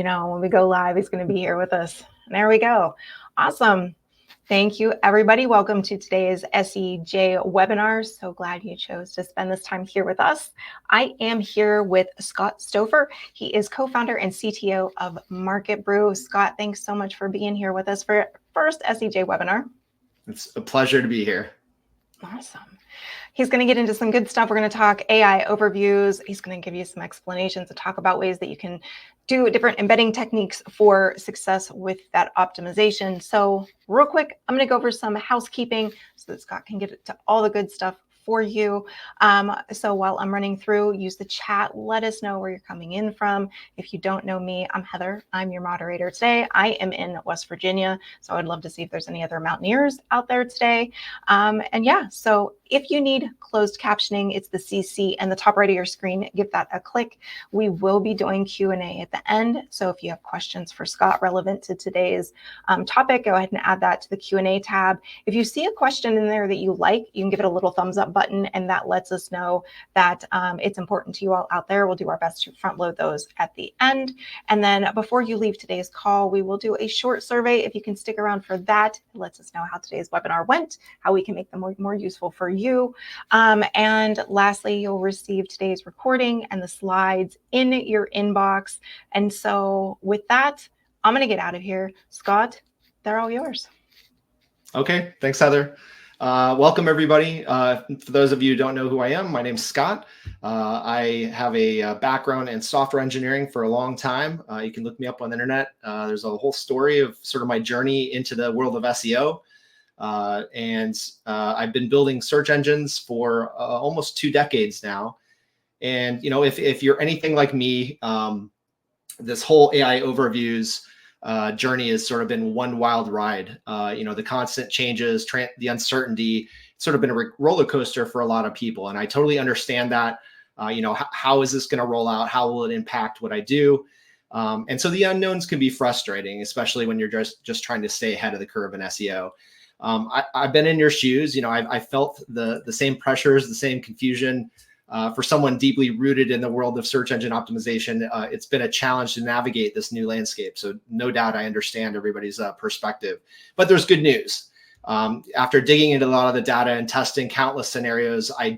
When we go live, he's going to be here with us. There we go. Awesome. Thank you, everybody. Welcome to today's SEJ webinar. So glad you chose to spend this time here with us. I am here with Scott Stouffer. He is co-founder and CTO of Market Brew. Scott, thanks so much for being here with us for your first SEJ webinar. It's a pleasure to be here. Awesome. He's going to get into some good stuff. We're going to talk AI overviews. He's going to give you some explanations and talk about ways that you can do different embedding techniques for success with that optimization. So real quick, I'm going to go over some housekeeping so that Scott can get to all the good stuff for you. So while I'm running through, use the chat. Let us know where you're coming in from. If you don't know me, I'm Heather. I'm your moderator today. I am in West Virginia, so I'd love to see if there's any other Mountaineers out there today. And yeah, so if you need closed captioning, it's the CC and the top right of your screen. Give that a click. We will be doing Q&A at the end. So if you have questions for Scott relevant to today's topic, go ahead and add that to the Q&A tab. If you see a question in there that you like, you can give it a little thumbs up button, and that lets us know that it's important to you all out there. We'll do our best to front load those at the end. And then before you leave today's call, we will do a short survey. If you can stick around for that, it lets us know how today's webinar went, how we can make them more useful for you. And lastly, you'll receive today's recording and the slides in your inbox. And so with that, I'm going to get out of here. Scott, they're all yours. Okay, thanks, Heather. Welcome, everybody. For those of you who don't know who I am, my name's Scott. I have a background in software engineering for a long time. You can look me up on the internet. There's a whole story of sort of my journey into the world of SEO. I've been building search engines for almost 2 decades now. And, if you're anything like me, this whole AI overviews journey has sort of been one wild ride. The constant changes, the uncertainty, it's sort of been a roller coaster for a lot of people. And I totally understand that. How is this going to roll out? How will it impact what I do? And so the unknowns can be frustrating, especially when you're just trying to stay ahead of the curve in SEO. I've been in your shoes. I felt the same pressures, the same confusion. For someone deeply rooted in the world of search engine optimization, it's been a challenge to navigate this new landscape. So no doubt I understand everybody's perspective. But there's good news. After digging into a lot of the data and testing countless scenarios, I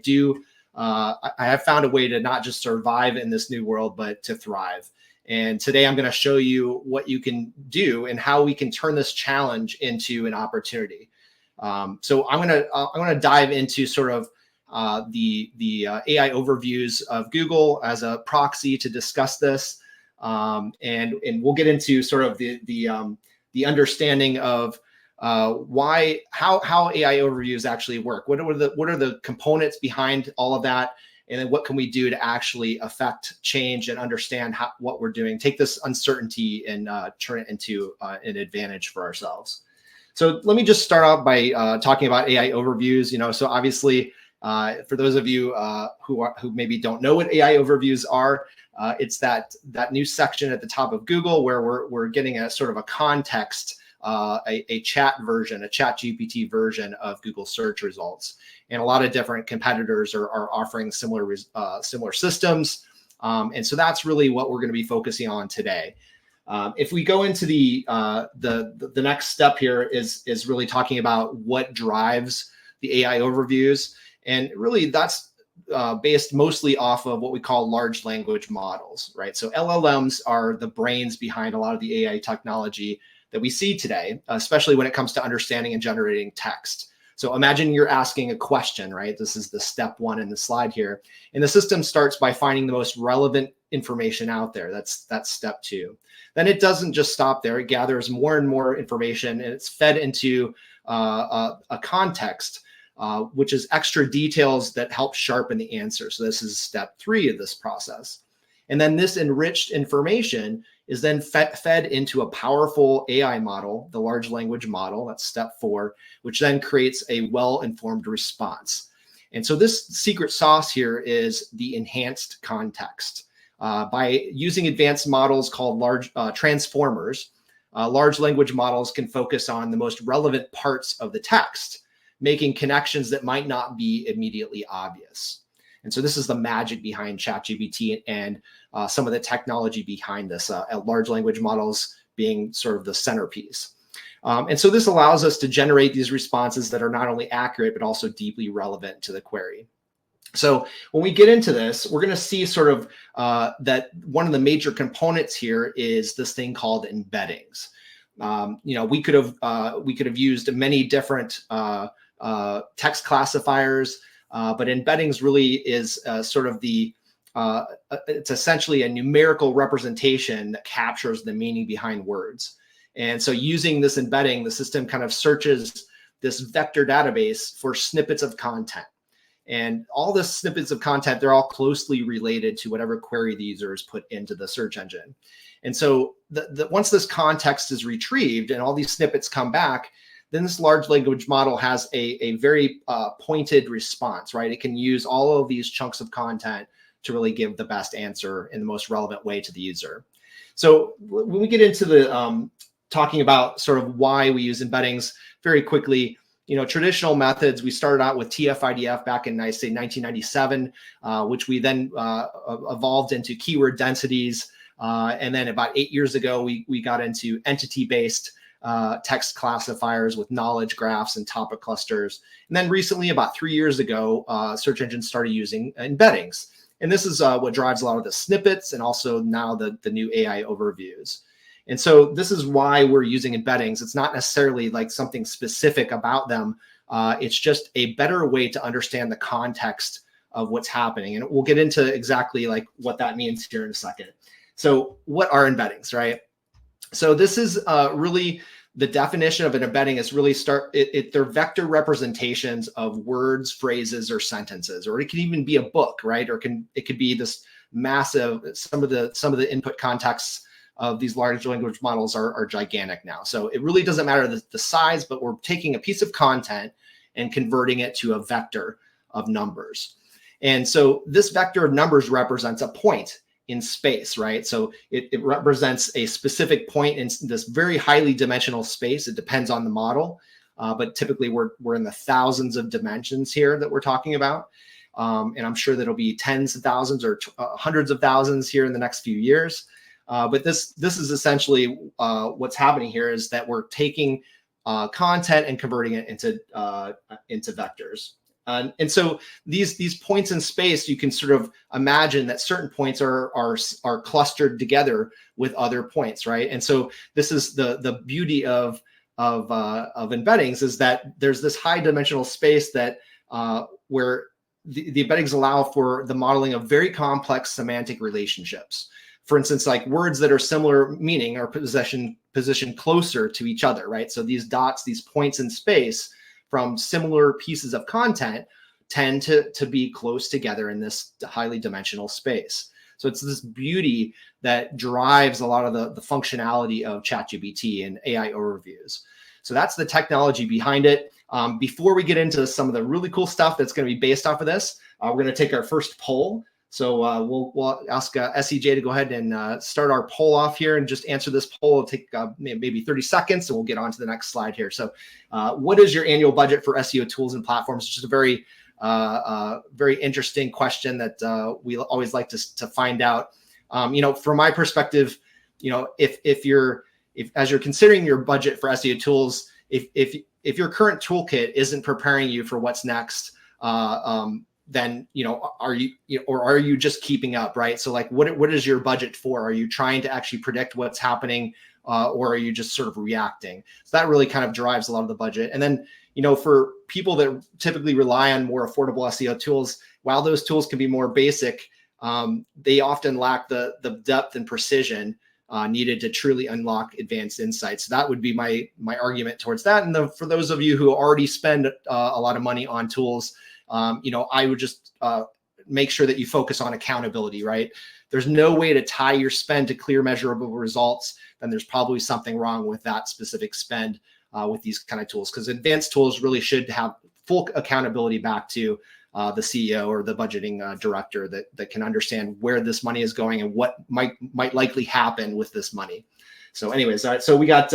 have found a way to not just survive in this new world, but to thrive. And today I'm going to show you what you can do and how we can turn this challenge into an opportunity. So I'm going to dive into sort of the AI overviews of Google as a proxy to discuss this, and we'll get into sort of the understanding of how AI overviews actually work. What are the components behind all of that, and then what can we do to actually affect change and understand what we're doing? Take this uncertainty and turn it into an advantage for ourselves. So let me just start out by talking about AI overviews. So obviously, for those of you who maybe don't know what AI overviews are, it's that new section at the top of Google where we're getting a sort of a context, a chat version, a chat GPT version of Google search results. And a lot of different competitors are offering similar systems. And so that's really what we're going to be focusing on today. If we go into the next step here is really talking about what drives the AI overviews. And really that's based mostly off of what we call large language models, right? So LLMs are the brains behind a lot of the AI technology that we see today, especially when it comes to understanding and generating text. So imagine you're asking a question, right? This is the step 1 in the slide here. And the system starts by finding the most relevant information out there. That's step 2. Then it doesn't just stop there. It gathers more and more information, and it's fed into a context, which is extra details that help sharpen the answer. So this is step 3 of this process. And then this enriched information is then fed into a powerful AI model, the large language model, that's step 4, which then creates a well-informed response. And so this secret sauce here is the enhanced context. By using advanced models called large transformers, large language models can focus on the most relevant parts of the text, making connections that might not be immediately obvious. And so this is the magic behind ChatGPT and some of the technology behind this, large language models being sort of the centerpiece. And so this allows us to generate these responses that are not only accurate, but also deeply relevant to the query. So when we get into this, we're going to see sort of that one of the major components here is this thing called embeddings. We could have used many different text classifiers, but embeddings really is sort of it's essentially a numerical representation that captures the meaning behind words. And so using this embedding, the system kind of searches this vector database for snippets of content. And all the snippets of content, they're all closely related to whatever query the user has put into the search engine. And so once this context is retrieved and all these snippets come back, then this large language model has a very pointed response, right? It can use all of these chunks of content to really give the best answer in the most relevant way to the user. So when we get into the talking about sort of why we use embeddings very quickly, traditional methods, we started out with TF-IDF back in, I say, 1997, which we then evolved into keyword densities. And then about 8 years ago, we got into entity-based text classifiers with knowledge graphs and topic clusters. And then recently, about 3 years ago, search engines started using embeddings. And this is what drives a lot of the snippets and also now the new AI overviews. And so this is why we're using embeddings. It's not necessarily like something specific about them. It's just a better way to understand the context of what's happening. And we'll get into exactly like what that means here in a second. So what are embeddings, right? So this is really the definition of an embedding is really they're vector representations of words, phrases, or sentences, or it can even be a book, right? Or it could be this massive, some of the input contexts of these large language models are gigantic now. So it really doesn't matter the size, but we're taking a piece of content and converting it to a vector of numbers. And so this vector of numbers represents a point in space, right? So it represents a specific point in this very highly dimensional space. It depends on the model, but typically we're in the thousands of dimensions here that we're talking about. And I'm sure that'll be tens of thousands or hundreds of thousands here in the next few years. But this is essentially what's happening here is that we're taking content and converting it into vectors. And so these points in space, you can sort of imagine that certain points are clustered together with other points, right? And so this is the beauty of embeddings is that there's this high dimensional space that where the embeddings allow for the modeling of very complex semantic relationships. For instance, like words that are similar meaning are positioned closer to each other, right? So these dots, these points in space from similar pieces of content tend to be close together in this highly dimensional space. So it's this beauty that drives a lot of the functionality of ChatGPT and AI overviews. So that's the technology behind it. Before we get into some of the really cool stuff that's going to be based off of this, we're going to take our first poll. So we'll ask SEJ to go ahead and start our poll off here and just answer this poll. It'll take maybe 30 seconds, and we'll get on to the next slide here. So what is your annual budget for SEO tools and platforms? It's just a very, very interesting question that we always like to find out. From my perspective, if as you're considering your budget for SEO tools, if your current toolkit isn't preparing you for what's next, then are you just keeping up, right? So like what is your budget for? Are you trying to actually predict what's happening, or are you just sort of reacting? So that really kind of drives a lot of the budget. And then for people that typically rely on more affordable SEO tools, while those tools can be more basic, they often lack the depth and precision needed to truly unlock advanced insights. So that would be my argument towards that. And for those of you who already spend a lot of money on tools, I would just make sure that you focus on accountability, right? There's no way to tie your spend to clear, measurable results. Then there's probably something wrong with that specific spend with these kind of tools, because advanced tools really should have full accountability back to the CEO or the budgeting director that can understand where this money is going and what might likely happen with this money. So anyways, all right, so we got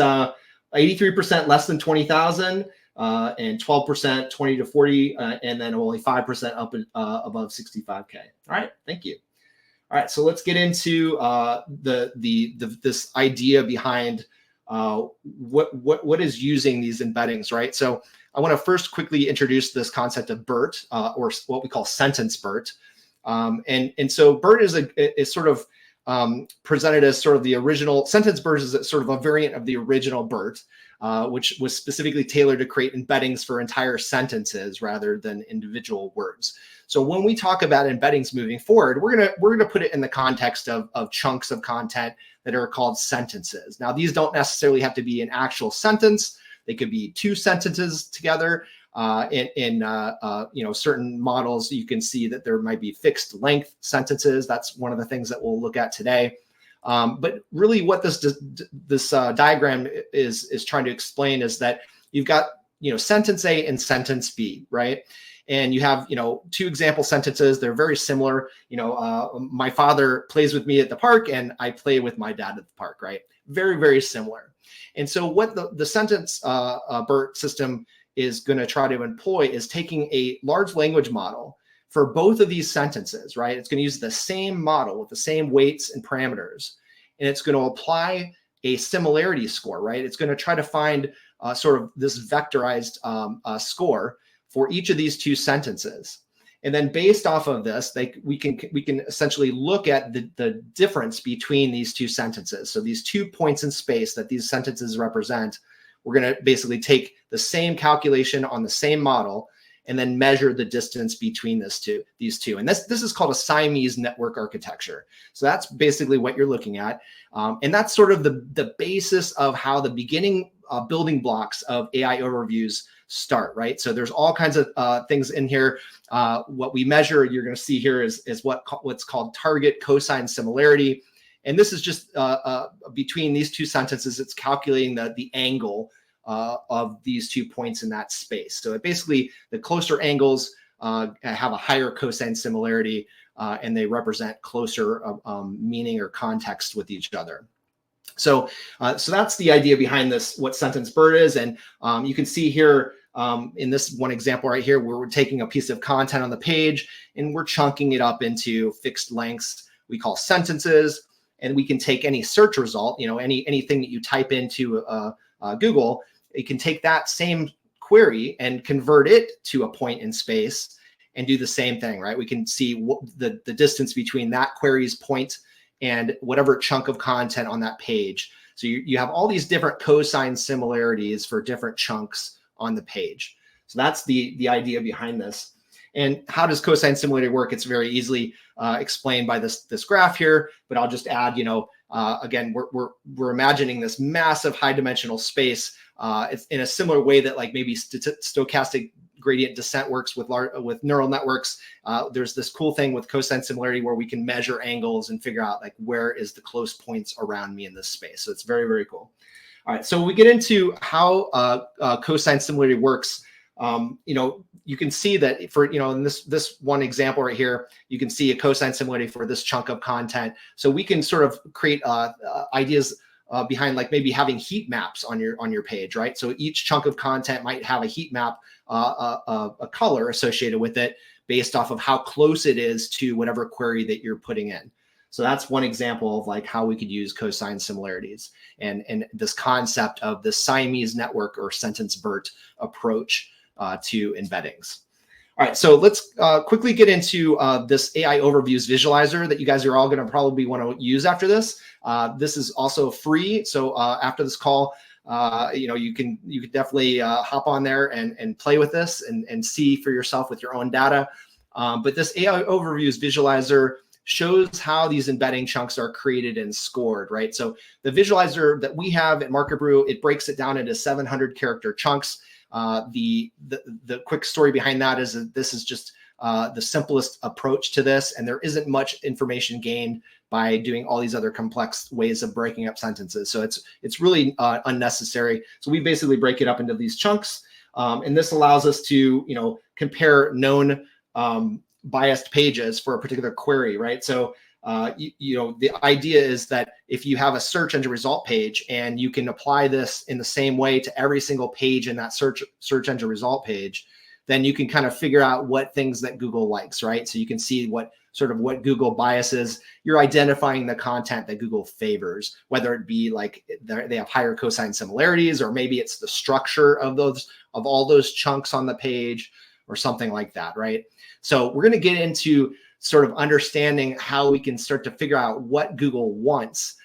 83% less than 20,000. and 12%, 20 to 40, and then only 5% up above 65K. All right, thank you. All right, so let's get into this idea behind what is using these embeddings, right? So I want to first quickly introduce this concept of BERT, or what we call Sentence-BERT. And so BERT is sort of presented as sort of the original. Sentence-BERT is sort of a variant of the original BERT, which was specifically tailored to create embeddings for entire sentences rather than individual words. So when we talk about embeddings moving forward, we're gonna put it in the context of chunks of content that are called sentences. Now, these don't necessarily have to be an actual sentence. They could be two sentences together. In certain models, you can see that there might be fixed length sentences. That's one of the things that we'll look at today. But really, what this diagram is trying to explain is that you've got sentence A and sentence B, right? And you have two example sentences. They're very similar. My father plays with me at the park, and I play with my dad at the park, right? Very, very similar. And so what the sentence BERT system is going to try to employ is taking a large language model for both of these sentences, right? It's going to use the same model with the same weights and parameters, and it's going to apply a similarity score, right? It's going to try to find sort of this vectorized score for each of these two sentences. And then based off of this, we can essentially look at the difference between these two sentences. So these 2 points in space that these sentences represent, we're going to basically take the same calculation on the same model and then measure the distance between these two. And this is called a Siamese network architecture. So that's basically what you're looking at. And that's sort of the basis of how the beginning building blocks of AI overviews start, right? So there's all kinds of things in here. What we measure, you're going to see here is what's called target cosine similarity. And this is just between these two sentences, it's calculating the angle of these 2 points in that space. So basically, the closer angles have a higher cosine similarity, and they represent closer meaning or context with each other. So that's the idea behind this, what Sentence-BERT is. And you can see here in this one example right here, where we're taking a piece of content on the page and we're chunking it up into fixed lengths we call sentences. And we can take any search result, anything that you type into Google, it can take that same query and convert it to a point in space and do the same thing, right? We can see what the distance between that query's point and whatever chunk of content on that page. So you have all these different cosine similarities for different chunks on the page. So that's the idea behind this. And how does cosine similarity work? It's very easily explained by this graph here, but I'll just add, again, we're imagining this massive high dimensional space. It's in a similar way that like maybe stochastic gradient descent works with neural networks. There's this cool thing with cosine similarity where we can measure angles and figure out like where is the close points around me in this space. So it's very, very cool. All right, so we get into how cosine similarity works. You can see that for, in this one example right here, you can see a cosine similarity for this chunk of content. So we can sort of create ideas behind like maybe having heat maps on your page, right? So each chunk of content might have a heat map, a color associated with it based off of how close it is to whatever query that you're putting in. So that's one example of like how we could use cosine similarities and this concept of the Siamese network or Sentence-BERT approach to embeddings. All right, so let's quickly get into this AI overviews visualizer that you guys are all going to probably want to use after this. This is also free, so after this call, you can definitely hop on there and play with this and see for yourself with your own data. But this AI overviews visualizer shows how these embedding chunks are created and scored, right? So the visualizer that we have at Market Brew, it breaks it down into 700 character chunks. The quick story behind that is that this is just the simplest approach to this, and there isn't much information gained by doing all these other complex ways of breaking up sentences. So it's really unnecessary. So we basically break it up into these chunks, and this allows us to compare known biased pages for a particular query, right? So the idea is that if you have a search engine result page and you can apply this in the same way to every single page in that search engine result page, then you can kind of figure out what things that Google likes, right? So you can see what Google biases. You're identifying the content that Google favors, whether it be like they have higher cosine similarities, or maybe it's the structure of all those chunks on the page or something like that, right? So we're going to get into sort of understanding how we can start to figure out what Google wants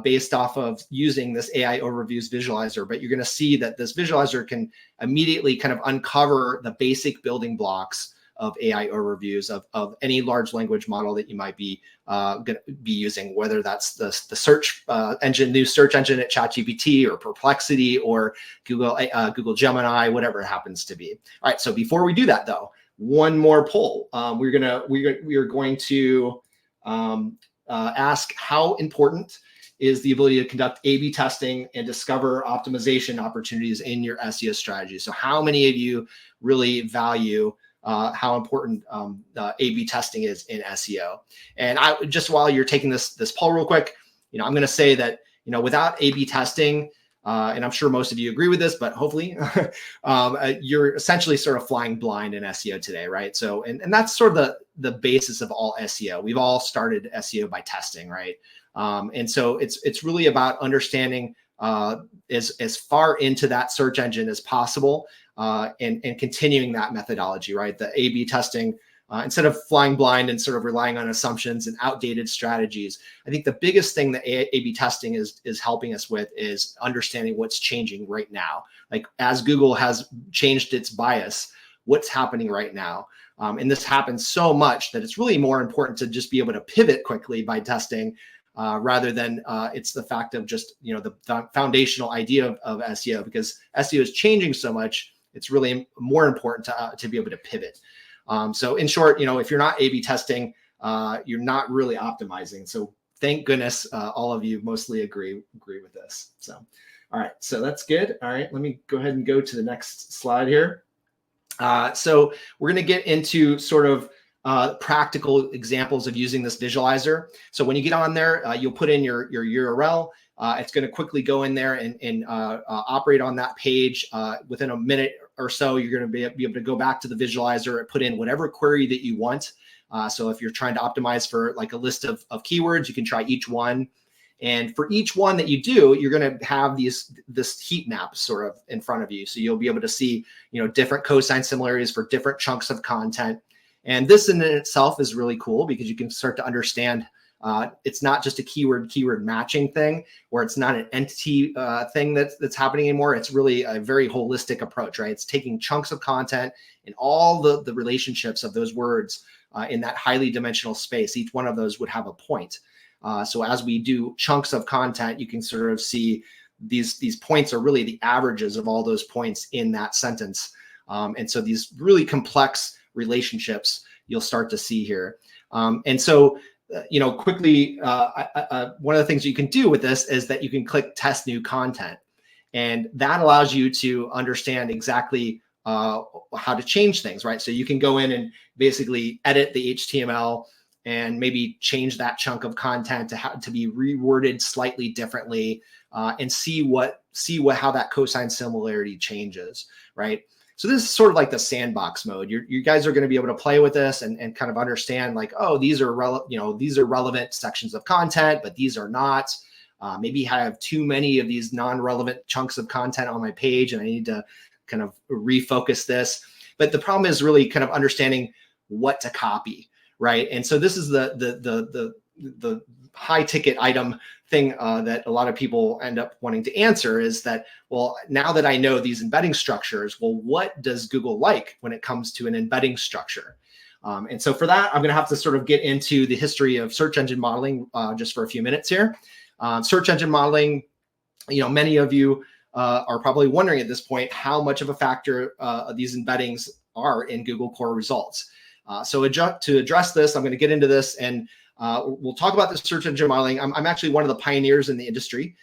based off of using this AI overviews visualizer. But you're going to see that this visualizer can immediately kind of uncover the basic building blocks of AI overviews of any large language model that you might be going to be using, whether that's the search engine, new search engine at ChatGPT or Perplexity or Google Gemini, whatever it happens to be. All right. So before we do that, though, one more poll. We are going to ask how important is the ability to conduct A/B testing and discover optimization opportunities in your SEO strategy. So how many of you really value how important A/B testing is in SEO? And just while you're taking this poll real quick, I'm going to say that without A/B testing, and I'm sure most of you agree with this, but hopefully you're essentially sort of flying blind in SEO today, right? So and that's sort of the basis of all SEO. We've all started SEO by testing, right? And so it's really about understanding as far into that search engine as possible and continuing that methodology, right? The A/B testing, instead of flying blind and sort of relying on assumptions and outdated strategies. I think the biggest thing that A/B testing is helping us with is understanding what's changing right now. Like as Google has changed its bias, what's happening right now? And this happens so much that it's really more important to just be able to pivot quickly by testing rather than it's the fact of just, the foundational idea of SEO, because SEO is changing so much. It's really more important to be able to pivot. So in short, if you're not A/B testing, you're not really optimizing. So thank goodness all of you mostly agree with this. So, all right, so that's good. All right, let me go ahead and go to the next slide here. So we're going to get into sort of practical examples of using this visualizer. So when you get on there, you'll put in your URL. It's going to quickly go in there and operate on that page. Within a minute or so, you're going to be able to go back to the visualizer and put in whatever query that you want. So if you're trying to optimize for like a list of keywords, you can try each one. And for each one that you do, you're going to have this heat map sort of in front of you. So you'll be able to see, different cosine similarities for different chunks of content. And this in itself is really cool because you can start to understand it's not just a keyword matching thing, or it's not an entity thing that's happening anymore. It's really a very holistic approach, right? It's taking chunks of content and all the relationships of those words in that highly dimensional space. Each one of those would have a point. So as we do chunks of content, you can sort of see these points are really the averages of all those points in that sentence. And so these really complex relationships you'll start to see here. And so quickly, one of the things you can do with this is that you can click test new content. And that allows you to understand exactly how to change things, right? So you can go in and basically edit the HTML and maybe change that chunk of content to be reworded slightly differently and see how that cosine similarity changes, right? So this is sort of like the sandbox mode. You guys are going to be able to play with this and kind of understand like, oh, these are relevant sections of content, but these are not. Maybe I have too many of these non-relevant chunks of content on my page and I need to kind of refocus this. But the problem is really kind of understanding what to copy, right? And so this is the high ticket item thing that a lot of people end up wanting to answer is that, well, now that I know these embedding structures, well, what does Google like when it comes to an embedding structure? And so for that, I'm going to have to sort of get into the history of search engine modeling just for a few minutes here. Search engine modeling, many of you are probably wondering at this point how much of a factor these embeddings are in Google core results. So to address this, I'm going to get into this and we'll talk about the search engine modeling. I'm actually one of the pioneers in the industry.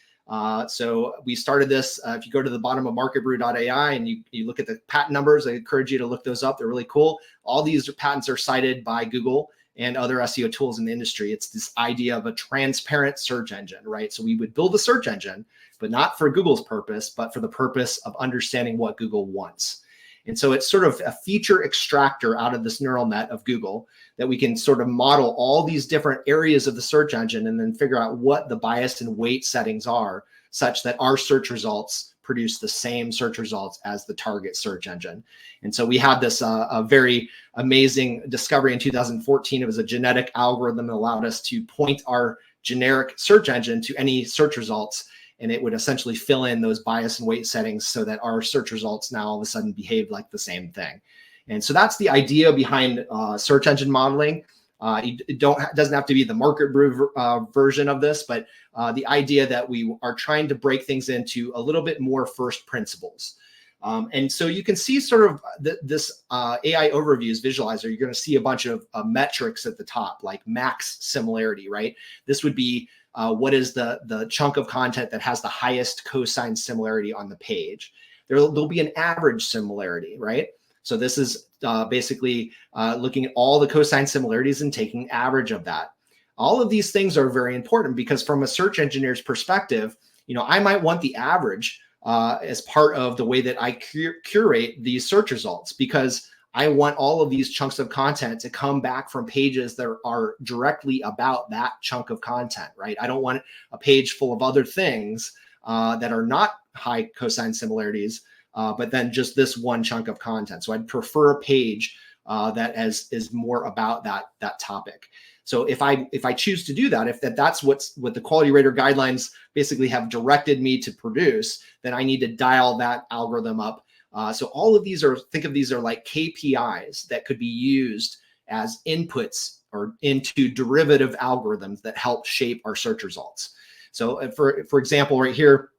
So we started this. If you go to the bottom of marketbrew.ai and you look at the patent numbers, I encourage you to look those up. They're really cool. All these patents are cited by Google and other SEO tools in the industry. It's this idea of a transparent search engine, right? So we would build a search engine, but not for Google's purpose, but for the purpose of understanding what Google wants. And so it's sort of a feature extractor out of this neural net of Google that we can sort of model all these different areas of the search engine and then figure out what the bias and weight settings are such that our search results produce the same search results as the target search engine. And so we had this a very amazing discovery in 2014. It was a genetic algorithm that allowed us to point our generic search engine to any search results, and it would essentially fill in those bias and weight settings so that our search results now all of a sudden behave like the same thing. And so that's the idea behind search engine modeling. It doesn't have to be the market brew version of this, but the idea that we are trying to break things into a little bit more first principles. And so you can see sort of this AI overviews visualizer. You're going to see a bunch of metrics at the top, like max similarity, right? This would be what is the chunk of content that has the highest cosine similarity on the page. There'll be an average similarity, right? So this is basically looking at all the cosine similarities and taking average of that. All of these things are very important because from a search engineer's perspective, I might want the average as part of the way that I curate these search results, because I want all of these chunks of content to come back from pages that are directly about that chunk of content, right? I don't want a page full of other things that are not high cosine similarities, but then just this one chunk of content. So I'd prefer a page that is more about that topic. So if I choose to do that, if that's what the quality rater guidelines basically have directed me to produce, then I need to dial that algorithm up. So all of these think of these are like KPIs that could be used as inputs or into derivative algorithms that help shape our search results. So for example, right here,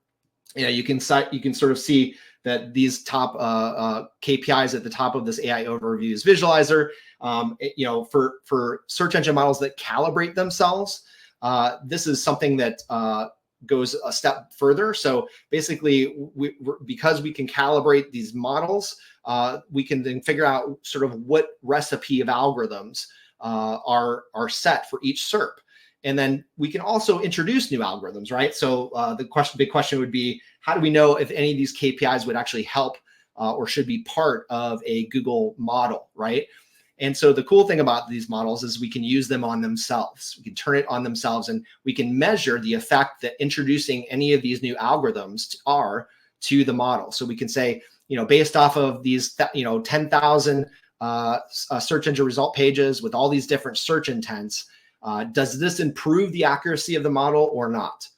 you can sort of see that these top KPIs at the top of this AI overviews visualizer, for search engine models that calibrate themselves, this is something that goes a step further. So basically, because we can calibrate these models, we can then figure out sort of what recipe of algorithms are set for each SERP. And then we can also introduce new algorithms, right? So the big question would be, how do we know if any of these KPIs would actually help or should be part of a Google model, right? And so the cool thing about these models is we can use them on themselves. We can turn it on themselves, and we can measure the effect that introducing any of these new algorithms are to the model. So we can say, based off of these, 10,000 search engine result pages with all these different search intents, does this improve the accuracy of the model or not?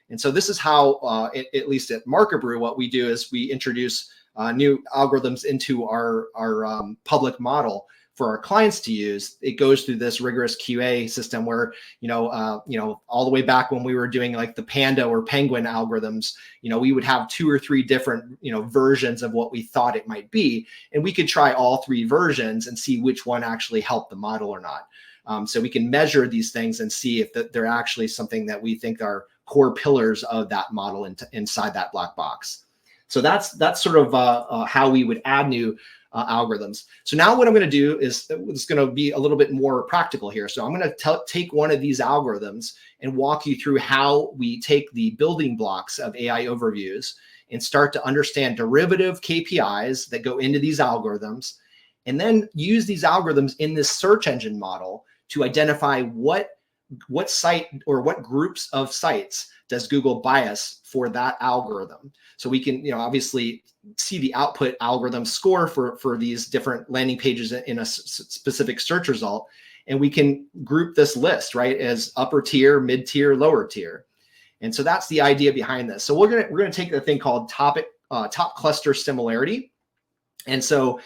And so this is how, at least at Market Brew, what we do is we introduce new algorithms into our public model for our clients to use. It goes through this rigorous QA system where, all the way back when we were doing like the Panda or Penguin algorithms, we would have 2 or 3 different, versions of what we thought it might be. And we could try all 3 versions and see which one actually helped the model or not. So we can measure these things and see if they're actually something that we think are core pillars of that model inside that black box. So that's sort of how we would add new algorithms. So now what I'm going to do is it's going to be a little bit more practical here. So I'm going to take one of these algorithms and walk you through how we take the building blocks of AI overviews and start to understand derivative KPIs that go into these algorithms, and then use these algorithms in this search engine model to identify what site or what groups of sites does Google bias for that algorithm. So we can, obviously see the output algorithm score for these different landing pages in a specific search result. And we can group this list, right, as upper tier, mid tier, lower tier. And so that's the idea behind this. So we're gonna take the thing called top cluster similarity. And so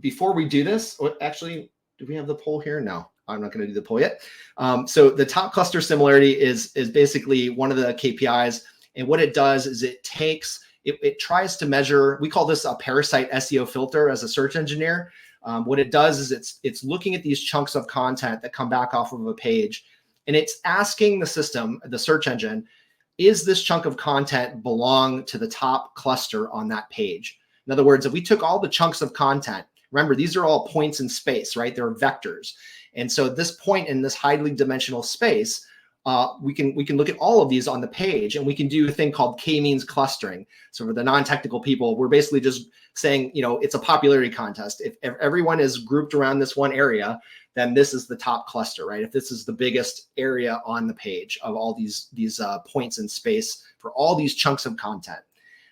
before we do this, actually, do we have the poll here? No, I'm not going to do the poll yet. So the top cluster similarity is basically one of the KPIs. And what it does is it tries to measure, we call this a parasite SEO filter as a search engineer. What it does is it's looking at these chunks of content that come back off of a page, and it's asking the system, the search engine, is this chunk of content belong to the top cluster on that page? In other words, if we took all the chunks of content, Remember, these are all points in space, right? They're vectors. And so this point in this highly dimensional space, we can look at all of these on the page, and we can do a thing called k-means clustering. So for the non-technical people, we're basically just saying, it's a popularity contest. If everyone is grouped around this one area, then this is the top cluster, right? If this is the biggest area on the page of all these points in space for all these chunks of content.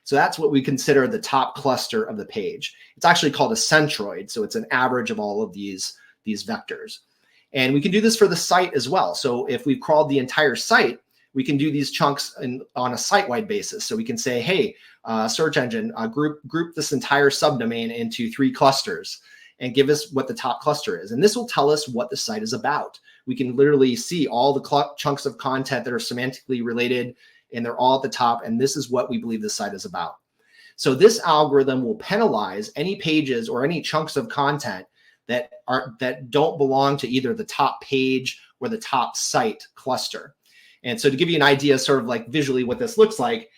So that's what we consider the top cluster of the page. It's actually called a centroid. So it's an average of all of these vectors. And we can do this for the site as well. So if we've crawled the entire site, we can do these chunks on a site-wide basis. So we can say, hey, search engine, group this entire subdomain into 3 clusters and give us what the top cluster is. And this will tell us what the site is about. We can literally see all the chunks of content that are semantically related, and they're all at the top. And this is what we believe the site is about. So this algorithm will penalize any pages or any chunks of content that don't belong to either the top page or the top site cluster. And so to give you an idea, sort of like visually what this looks like,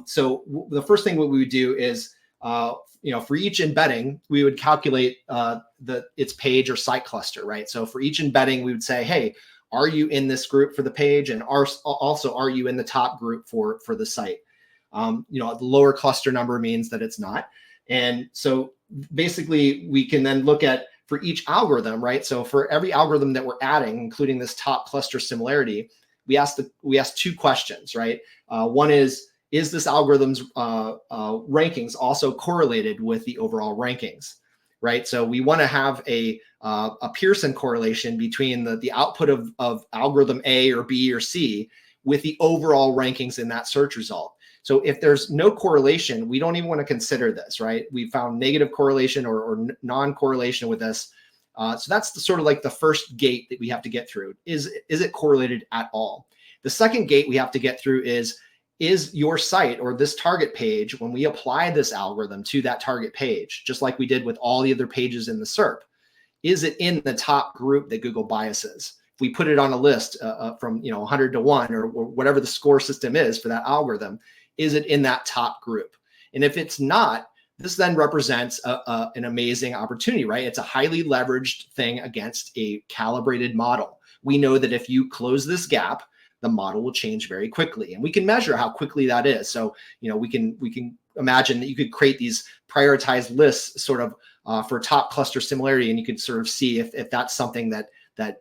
so the first thing what we would do is, for each embedding, we would calculate its page or site cluster, right? So for each embedding, we would say, hey, are you in this group for the page? And also, are you in the top group for the site? The lower cluster number means that it's not. And so basically, we can then look at for each algorithm, right? So for every algorithm that we're adding, including this top cluster similarity, we ask 2 questions, right? One is this algorithm's rankings also correlated with the overall rankings, right? So we want to have a Pearson correlation between the output of algorithm A or B or C with the overall rankings in that search result. So if there's no correlation, we don't even want to consider this, right? We found negative correlation or non-correlation with this. So that's sort of like the first gate that we have to get through. Is it correlated at all? The second gate we have to get through is your site or this target page, when we apply this algorithm to that target page, just like we did with all the other pages in the SERP, is it in the top group that Google biases? If we put it on a list from 100 to 1 or whatever the score system is for that algorithm, is it in that top group? And if it's not, this then represents an amazing opportunity, right? It's a highly leveraged thing against a calibrated model. We know that if you close this gap, the model will change very quickly, and we can measure how quickly that is. So, we can imagine that you could create these prioritized lists sort of for top cluster similarity, and you can sort of see if that's something that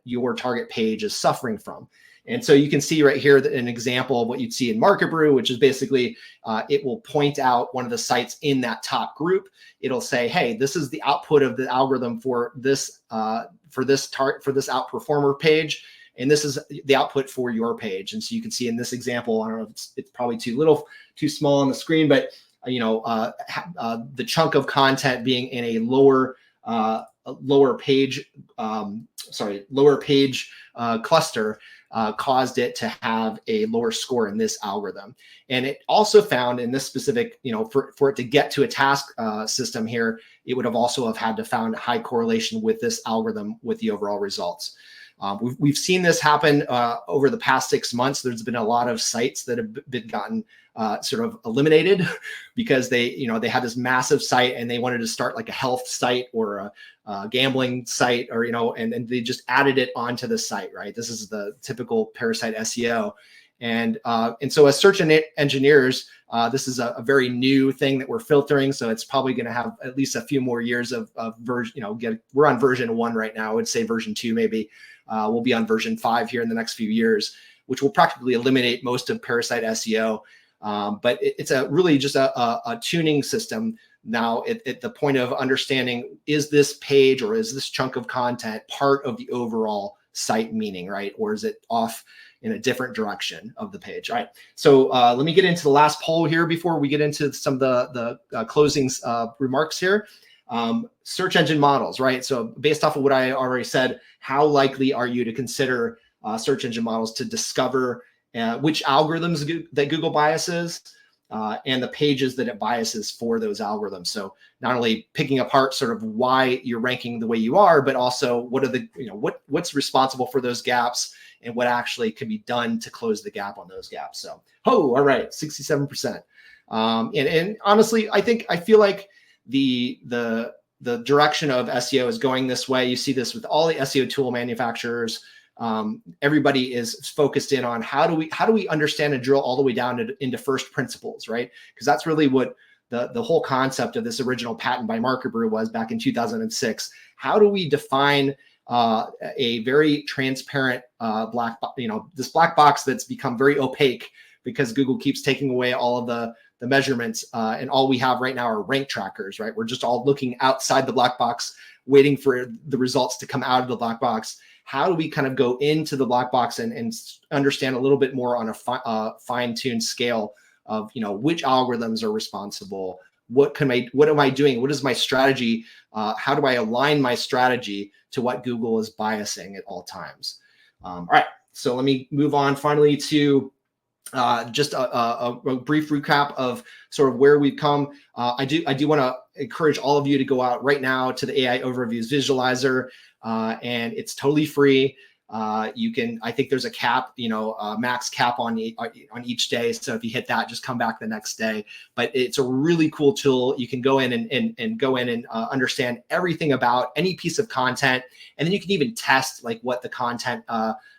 your target page is suffering from. And so you can see right here an example of what you'd see in Market Brew, which is basically it will point out one of the sites in that top group. It'll say, hey, this is the output of the algorithm for this outperformer page, and this is the output for your page. And so you can see in this example, I don't know if it's probably too small on the screen, but the chunk of content being in a lower page cluster caused it to have a lower score in this algorithm. And it also found in this specific, for it to get to a task system here, it would have also had to found high correlation with this algorithm with the overall results. We've seen this happen over the past 6 months. There's been a lot of sites that have been gotten sort of eliminated because they had this massive site and they wanted to start like a health site or a gambling site, or and they just added it onto the site, right? This is the typical parasite SEO. And so as search engineers, this is a very new thing that we're filtering. So it's probably going to have at least a few more years of version, we're on version 1 right now. I would say version 2, maybe we'll be on version 5 here in the next few years, which will practically eliminate most of parasite SEO. But it's really just a tuning system now at the point of understanding, is this page or is this chunk of content part of the overall site meaning, right? Or is it off in a different direction of the page, right? So let me get into the last poll here before we get into some of the closing remarks here. Search engine models, right? So based off of what I already said, how likely are you to consider search engine models to discover which algorithms that Google biases and the pages that it biases for those algorithms? So not only picking apart sort of why you're ranking the way you are, but also what are the, what's responsible for those gaps and what actually can be done to close the gap on those gaps. So, all right, 67%. And honestly, I feel like the the direction of SEO is going this way. You see this with all the SEO tool manufacturers. Everybody is focused in on how do we understand and drill all the way down into first principles, right? Because that's really what the whole concept of this original patent by Mark Brew was back in 2006. How do we define a very transparent this black box that's become very opaque because Google keeps taking away all of the measurements, and all we have right now are rank trackers, right? We're just all looking outside the black box, waiting for the results to come out of the black box. How do we kind of go into the black box and understand a little bit more on a fine-tuned scale of, which algorithms are responsible? What am I doing? What is my strategy? How do I align my strategy to what Google is biasing at all times? All right, so let me move on finally to just a brief recap of sort of where we've come. I do want to encourage all of you to go out right now to the AI Overviews Visualizer, and it's totally free. You can, I think there's a cap, max cap on each day. So if you hit that, just come back the next day. But it's a really cool tool. You can go in and go in and understand everything about any piece of content, and then you can even test like what the content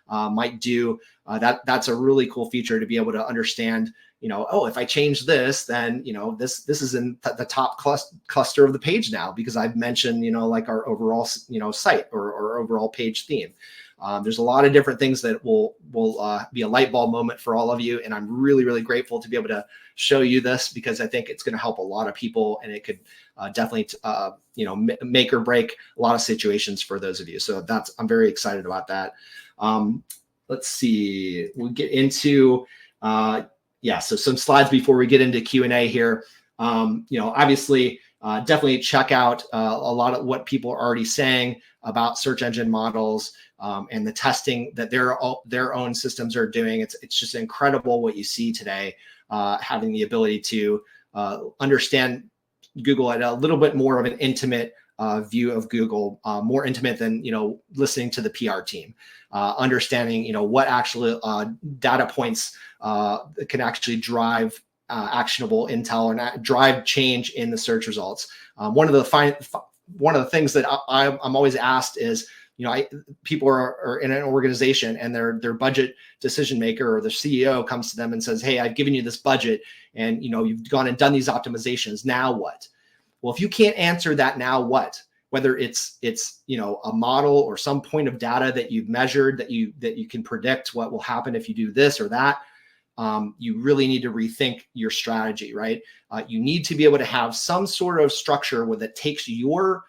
might do. That's a really cool feature to be able to understand, oh, if I change this, then, this is in the top cluster of the page now, because I've mentioned, like our overall, site or overall page theme. There's a lot of different things that will be a light bulb moment for all of you. And I'm really, really grateful to be able to show you this, because I think it's going to help a lot of people, and it could definitely, make or break a lot of situations for those of you. So I'm very excited about that. Let's see, we'll get into, so some slides before we get into Q&A here. Obviously, definitely check out a lot of what people are already saying about search engine models and the testing that their own systems are doing. It's just incredible what you see today, having the ability to understand Google at a little bit more of an intimate view of Google, more intimate than, listening to the PR team, understanding, what actually data points can actually drive actionable intel and drive change in the search results. One of the things that I'm always asked is, people are in an organization, and their budget decision maker or the CEO comes to them and says, hey, I've given you this budget, and you've gone and done these optimizations. Now what? Well, if you can't answer that, now what? Whether it's a model or some point of data that you've measured that you can predict what will happen if you do this or that, you really need to rethink your strategy, right? You need to be able to have some sort of structure that takes your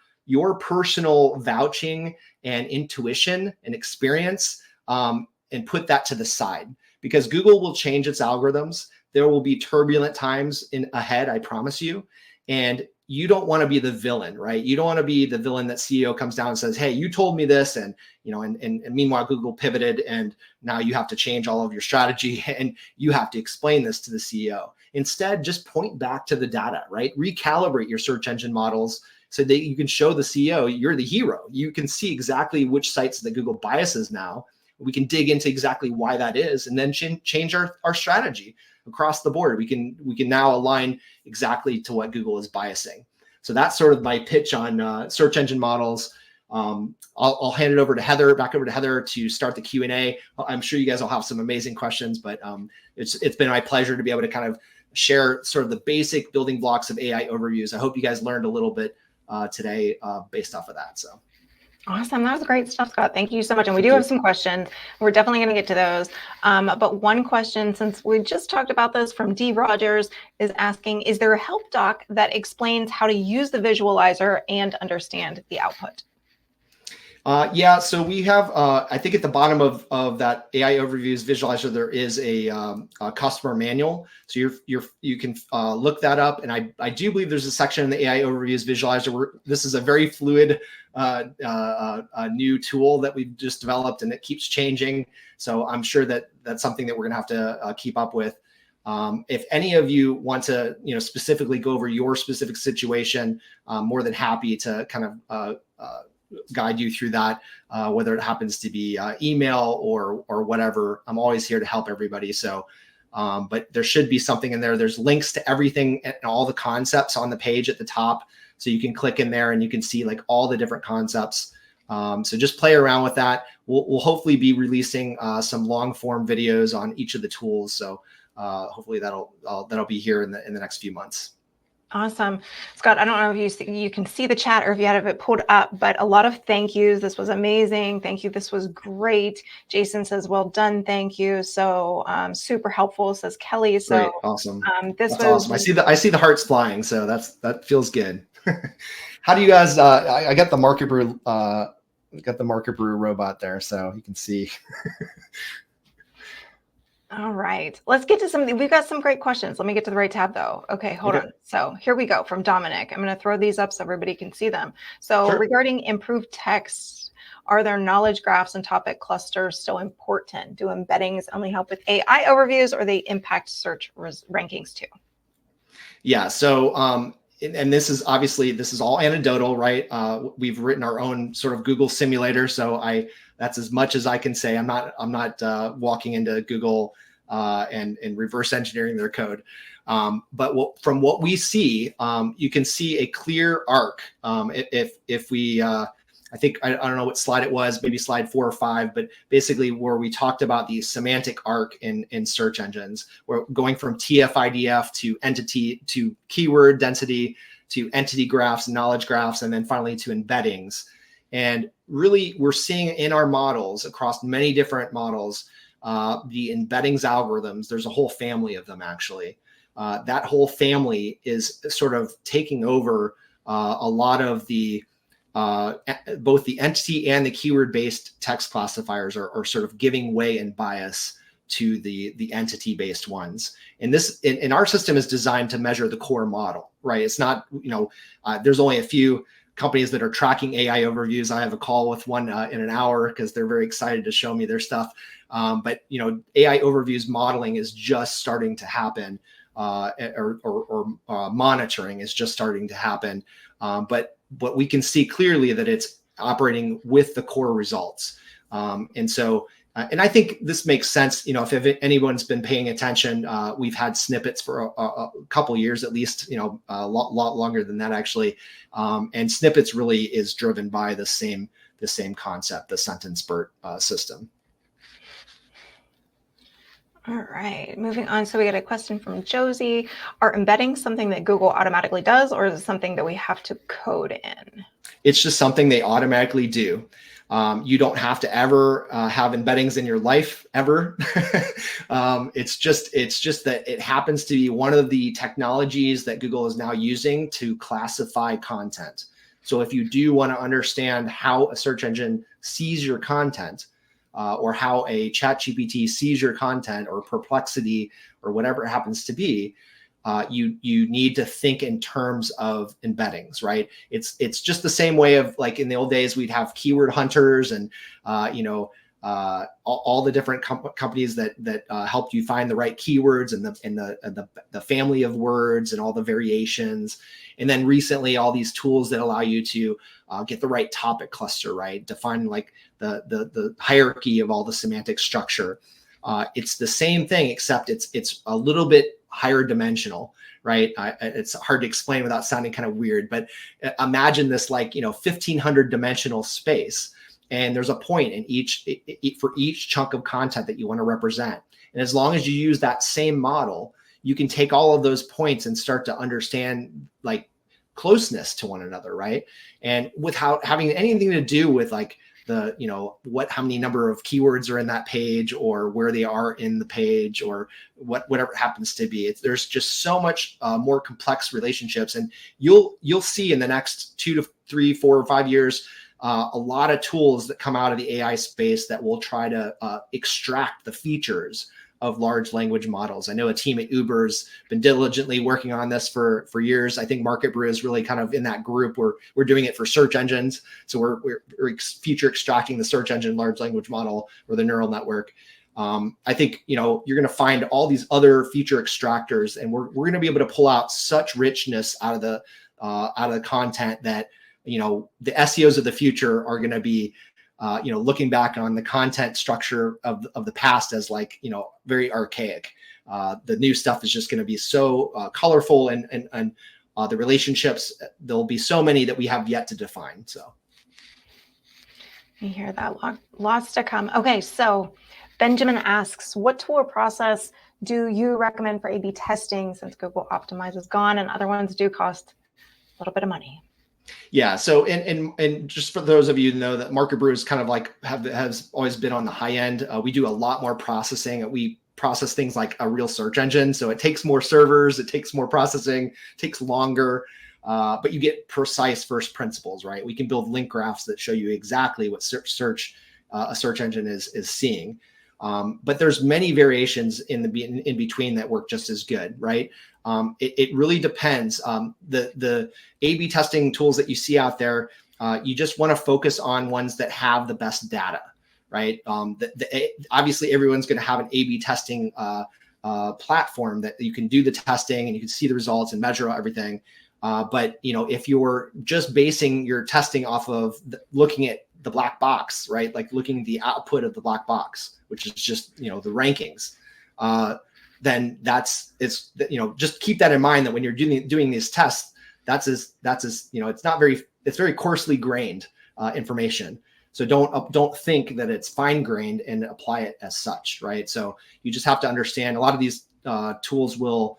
personal vouching and intuition and experience, and put that to the side, because Google will change its algorithms. There will be turbulent times ahead, I promise you. And you don't want to be the villain, right? You don't want to be the villain that CEO comes down and says, hey, you told me this. And, and meanwhile, Google pivoted, and now you have to change all of your strategy, and you have to explain this to the CEO. Instead, just point back to the data, right? Recalibrate your search engine models so that you can show the CEO you're the hero. You can see exactly which sites that Google biases now. We can dig into exactly why that is, and then change our strategy across the board. We can now align exactly to what Google is biasing. So that's sort of my pitch on search engine models. I'll hand it over to back over to Heather to start the Q&A. I'm sure you guys will have some amazing questions, but it's been my pleasure to be able to kind of share sort of the basic building blocks of AI overviews. I hope you guys learned a little bit today based off of that. So. Awesome. That was great stuff, Scott. Thank you so much. And we do have some questions. We're definitely going to get to those. But one question, since we just talked about this, from D. Rogers, is asking, is there a help doc that explains how to use the visualizer and understand the output? Yeah, so we have, I think at the bottom of that AI Overviews Visualizer, there is a customer manual. So you can look that up. And I do believe there's a section in the AI Overviews Visualizer where this is a very fluid new tool that we've just developed, and it keeps changing. So I'm sure that that's something that we're gonna have to keep up with. If any of you want to, specifically go over your specific situation, I'm more than happy to kind of guide you through that, whether it happens to be email or whatever. I'm always here to help everybody. So, but there should be something in there. There's links to everything and all the concepts on the page at the top. So you can click in there and you can see like all the different concepts. So just play around with that. We'll hopefully be releasing some long form videos on each of the tools. So hopefully that'll be here in the next few months. Awesome. Scott, I don't know if you can see the chat or if you have it pulled up, but a lot of thank yous. This was amazing. Thank you. This was great. Jason says, well done. Thank you. So super helpful, says Kelly. So great. Awesome. That's awesome. I see the hearts flying. So that feels good. How do you guys, I got the Market Brew, robot there, so you can see. All right, let's get to something. We've got some great questions. Let me get to the right tab though. Okay, hold on. So here we go from Dominic. I'm going to throw these up so everybody can see them. So regarding improved text, are there knowledge graphs and topic clusters still important? Do embeddings only help with AI overviews or they impact search rankings too? Yeah, so and this is all anecdotal, right? We've written our own sort of Google simulator, so that's as much as I can say. I'm not walking into Google and reverse engineering their code. But from what we see, you can see a clear arc. If we, I think, I don't know what slide it was, maybe slide 4 or 5, but basically where we talked about the semantic arc in search engines, we're going from TF-IDF to entity to keyword density to entity graphs, knowledge graphs, and then finally to embeddings. And really, we're seeing in our models across many different models, the embeddings algorithms. There's a whole family of them, actually. That whole family is sort of taking over a lot of the both the entity and the keyword-based text classifiers are sort of giving way in bias to the entity-based ones. And this in our system is designed to measure the core model, right? It's not, there's only a few companies that are tracking AI overviews. I have a call with one in an hour because they're very excited to show me their stuff. But AI overviews modeling is just starting to happen, or monitoring is just starting to happen. But we can see clearly that it's operating with the core results. And so, and I think this makes sense. If anyone's been paying attention, we've had snippets for a couple years, at least, a lot longer than that, actually. And snippets really is driven by the same concept, the Sentence-BERT system. All right, moving on. So we got a question from Josie. Are embeddings something that Google automatically does, or is it something that we have to code in? It's just something they automatically do. You don't have to ever have embeddings in your life ever. It's just that it happens to be one of the technologies that Google is now using to classify content. So if you do want to understand how a search engine sees your content, or how a ChatGPT sees your content, or Perplexity, or whatever it happens to be, you need to think in terms of embeddings, right? It's just the same way of, like, in the old days, we'd have keyword hunters and all the different companies that helped you find the right keywords and the family of words and all the variations. And then recently, all these tools that allow you to get the right topic cluster, right? Define like the hierarchy of all the semantic structure. It's the same thing, except it's a little bit higher dimensional, right? It's hard to explain without sounding kind of weird, but imagine this like 1,500 dimensional space, and there's a point in for each chunk of content that you want to represent. And as long as you use that same model, you can take all of those points and start to understand like closeness to one another, right? And without having anything to do with like how many number of keywords are in that page, or where they are in the page, or whatever it happens to be. There's just so much more complex relationships, and you'll see in the next 2 to 3, 4, or 5 years a lot of tools that come out of the AI space that will try to extract the features of large language models. I know a team at Uber's been diligently working on this for years. I think Market Brew is really kind of in that group where we're doing it for search engines. So we're feature extracting the search engine large language model or the neural network. I think you're going to find all these other feature extractors, and we're going to be able to pull out such richness out of the content that the SEOs of the future are going to be looking back on the content structure of the past as like, very archaic. The new stuff is just going to be so colorful and the relationships, there'll be so many that we have yet to define. So I hear that. Lots to come. Okay, so Benjamin asks, what tool or process do you recommend for A/B testing, since Google Optimize is gone and other ones do cost a little bit of money? Yeah. So, and just for those of you who know that Market Brew is kind of like has always been on the high end. We do a lot more processing. We process things like a real search engine. So it takes more servers, it takes more processing, takes longer, but you get precise first principles, right? We can build link graphs that show you exactly what a search engine is seeing. But there's many variations in between that work just as good, right? It really depends. The A/B testing tools that you see out there, you just want to focus on ones that have the best data, right? Obviously, everyone's going to have an A/B testing platform that you can do the testing and you can see the results and measure everything. But if you're just basing your testing off of looking at the black box, right? Like looking at the output of the black box, which is just the rankings. Then just keep that in mind, that when you're doing these tests, it's very coarsely grained information. So don't think that it's fine grained and apply it as such, right? So you just have to understand a lot of these tools will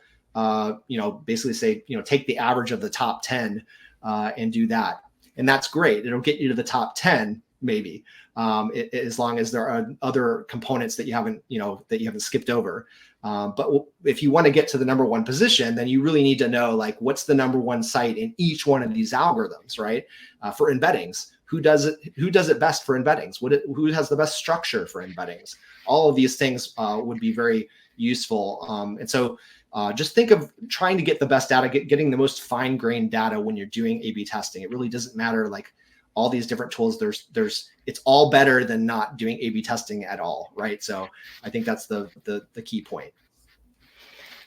basically say, take the average of the top 10 and do that. And that's great. It'll get you to the top 10, maybe, as long as there are other components that you haven't skipped over. But if you want to get to the number one position, then you really need to know, like, what's the number one site in each one of these algorithms, right? For embeddings, who does it best for embeddings? Who has the best structure for embeddings? All of these things would be very useful. And so just think of trying to get the best data, getting the most fine-grained data when you're doing A/B testing. It really doesn't matter, like, all these different tools. It's all better than not doing A/B testing at all, right? So I think that's the key point.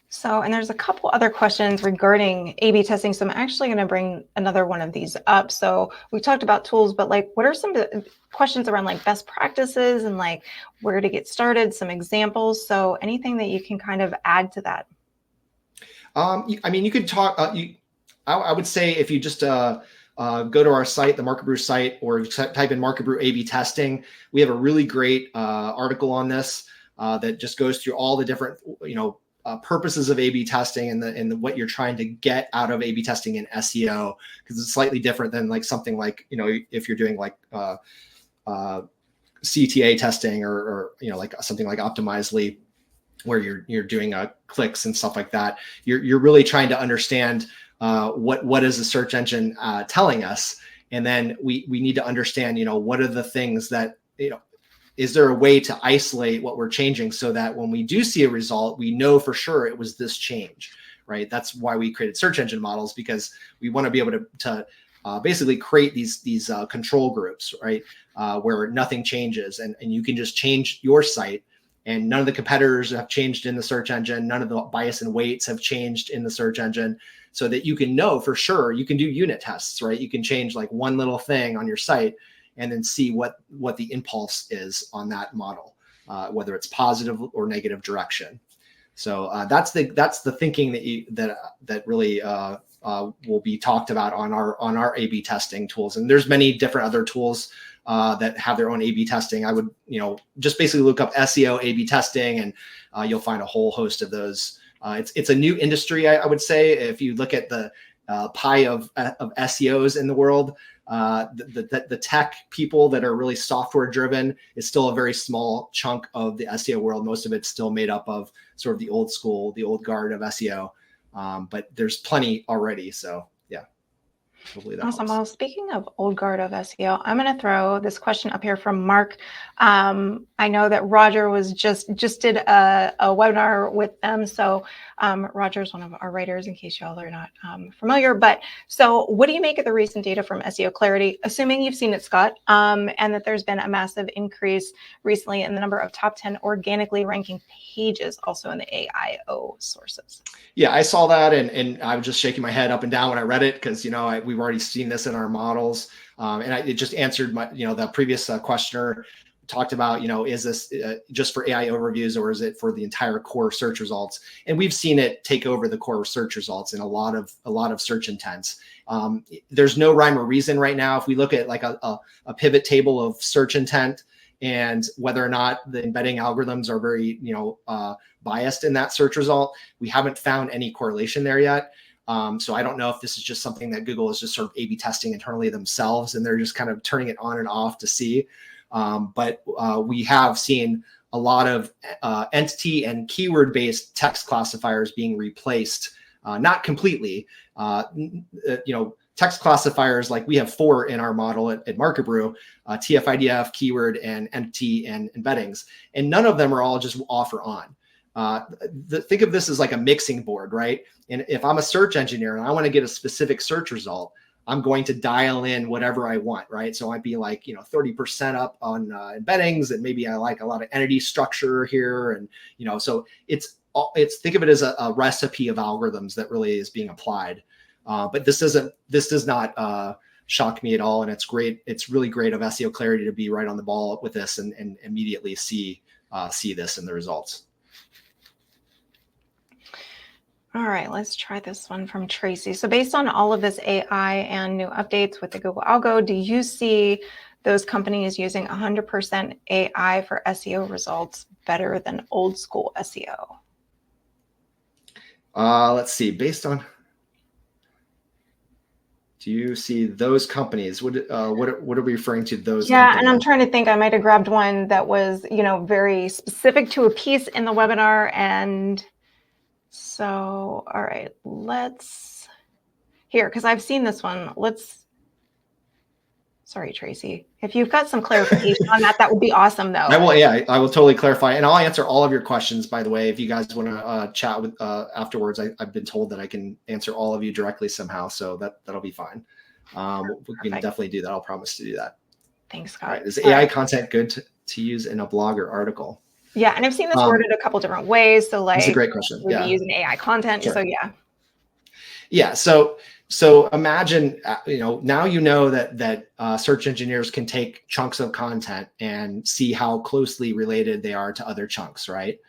So, and there's a couple other questions regarding A/B testing. So I'm actually going to bring another one of these up. So we talked about tools, but like, what are some of the questions around like best practices and like where to get started, some examples? So anything that you can kind of add to that? I mean, you could talk, I would say if you just go to our site, the Market Brew site, or type in Market Brew A/B testing, we have a really great article on this that just goes through all the different, purposes of A/B testing and what you're trying to get out of A/B testing in SEO, because it's slightly different than like something like, if you're doing like CTA testing or like something like Optimizely, where you're doing clicks and stuff like that. You're really trying to understand what is the search engine telling us, and then we need to understand what are the things that is there a way to isolate what we're changing so that when we do see a result, we know for sure it was this change, right? That's why we created search engine models, because we want to be able to basically create these control groups, right? Where nothing changes, and you can just change your site, and none of the competitors have changed in the search engine. None of the bias and weights have changed in the search engine, so that you can know for sure. You can do unit tests, right? You can change like one little thing on your site and then see what the impulse is on that model, whether it's positive or negative direction. So that's the thinking that really will be talked about on our A/B testing tools. And there's many different other tools that have their own A/B testing. I would just basically look up SEO A/B testing, and you'll find a whole host of those. It's a new industry, I would say. If you look at the pie of SEOs in the world, the tech people that are really software driven is still a very small chunk of the SEO world. Most of it's still made up of sort of the old school, the old guard of SEO. But there's plenty already. So yeah, hopefully that Awesome. helps. Well, speaking of old guard of SEO, I'm going to throw this question up here from Mark. I know that Roger was just did a webinar with them. So Roger's one of our writers, in case y'all are not familiar. But so what do you make of the recent data from SEO Clarity, assuming you've seen it, Scott, and that there's been a massive increase recently in the number of top 10 organically ranking pages, also in the AIO sources? Yeah, I saw that, and I was just shaking my head up and down when I read it, because we've already seen this in our models, and it just answered my the previous questioner talked about, is this just for AI overviews, or is it for the entire core search results? And we've seen it take over the core search results in a lot of search intents. There's no rhyme or reason right now. If we look at like a pivot table of search intent and whether or not the embedding algorithms are very, biased in that search result, we haven't found any correlation there yet. So I don't know if this is just something that Google is just sort of A/B testing internally themselves, and they're just kind of turning it on and off to see. But we have seen a lot of entity and keyword-based text classifiers being replaced, not completely. Text classifiers, like we have 4 in our model at Market Brew, TF-IDF, keyword, and entity and embeddings, and none of them are all just off or on. Think of this as like a mixing board, right? And if I'm a search engineer and I want to get a specific search result, I'm going to dial in whatever I want, right? So I'd be like, 30% up on embeddings, and maybe I like a lot of entity structure here. And, so it's think of it as a recipe of algorithms that really is being applied. But this does not shock me at all. And it's great. It's really great of SEO Clarity to be right on the ball with this and immediately see this in the results. All right, let's try this one from Tracy. So based on all of this AI and new updates with the Google Algo, do you see those companies using 100% AI for SEO results better than old school SEO? Let's see. Based on, do you see those companies? What are we referring to? Those? Yeah, companies? and I'm trying to think. I might have grabbed one that was, very specific to a piece in the webinar, and so, all right, because I've seen this one. Sorry, Tracy. If you've got some clarification on that, that would be awesome, though. I will totally clarify. And I'll answer all of your questions, by the way, if you guys want to chat with afterwards. I've been told that I can answer all of you directly somehow, so that'll be fine. We can definitely do that. I'll promise to do that. Thanks, Scott. All right. Is AI content good to use in a blog or article? Yeah, and I've seen this worded a couple different ways. So, like, it's a great question. Maybe using AI content. Sure. So, yeah. Yeah. So imagine, now that search engineers can take chunks of content and see how closely related they are to other chunks, right?